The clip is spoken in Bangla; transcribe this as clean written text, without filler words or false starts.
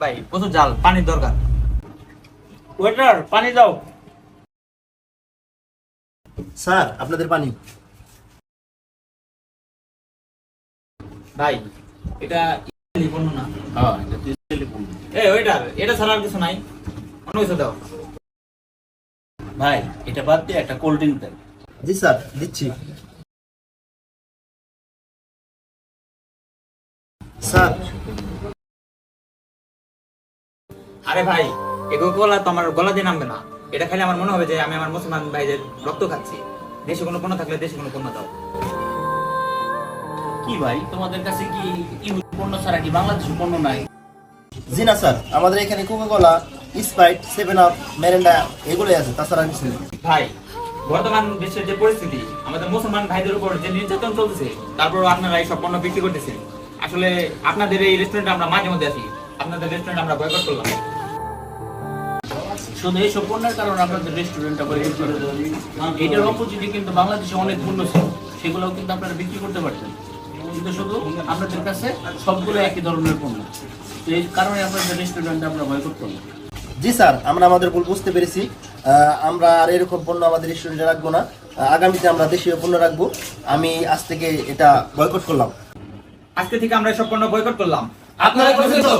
ভাই প্রচুর জাল, পানির দরকার। ওয়েটার পানি দাও। স্যার আপনাদের পানি। ভাই এটা ইতালি পণ্য না? হ্যাঁ, এটা তো ইসরায়েলি পণ্য। এই ওয়েটার, এটা ছাড়া আর কিছু নাই, অন্য কিছু দাও। ভাই এটা বাদ দিয়ে একটা কোল্ড ড্রিঙ্ক দেন। জি স্যার দিচ্ছি। স্যার আরে ভাই এগুলো গলা তো আমার গলা দিয়ে নামবে না। এটা খাইলে আমার মনে হবে যে আমি আমার মুসলমান ভাইদের রক্ত খাচ্ছি। দেশে কোনো পণ্য থাকলে দেশে কোনো পণ্য দাও। কি ভাই তোমাদের কাছে কি ইহুদি পণ্য ছাড়া কি বাংলাদেশি পণ্য নাই? জি না স্যার, আমাদের এখানে কোকাকোলা, স্প্রাইট, 7 আপ, মেরিন্ডা এগুলোই আছে, তাছাড়া কিছু নেই। ভাই বর্তমান বিশ্বের যে পরিস্থিতি, আমাদের মুসলমান ভাইদের উপর যে নির্যাতন চলতেছে, তারপরও আপনারা এই সব পণ্য বিক্রি করতেছেন। আসলে আপনাদের এই রেস্টুরেন্টে আমরা মাঝে মধ্যে আসি, আপনাদের রেস্টুরেন্ট আমরা বয়কট করলাম। শুধু এইসব পণ্যের কারণে আপনাদের রেস্টুরেন্টটা বয়কট করে দেয়। এটার অপোজিটে কিন্তু বাংলাদেশে অনেক পণ্য ছিল, সেগুলোও কিন্তু আপনারা বিক্রি করতে পারতেন, কিন্তু শুধু আপনাদের কাছে সবগুলো একই ধরনের পণ্য। তো এই কারণে আপনাদের রেস্টুরেন্টটা আমরা বয়কট করলাম। জি স্যার, আমরা আমাদের ভুল বুঝতে পেরেছি। আমরা আর এরকম পণ্য আমাদের রেস্টুরেন্টে রাখবো না। আগামীতে আমরা দেশীয় পণ্য রাখবো। আমি আজ থেকে এটা বয়কট করলাম। আজকে থেকে আমরা এসব পণ্য বয়কট করলাম। আপনারা করছেন তো?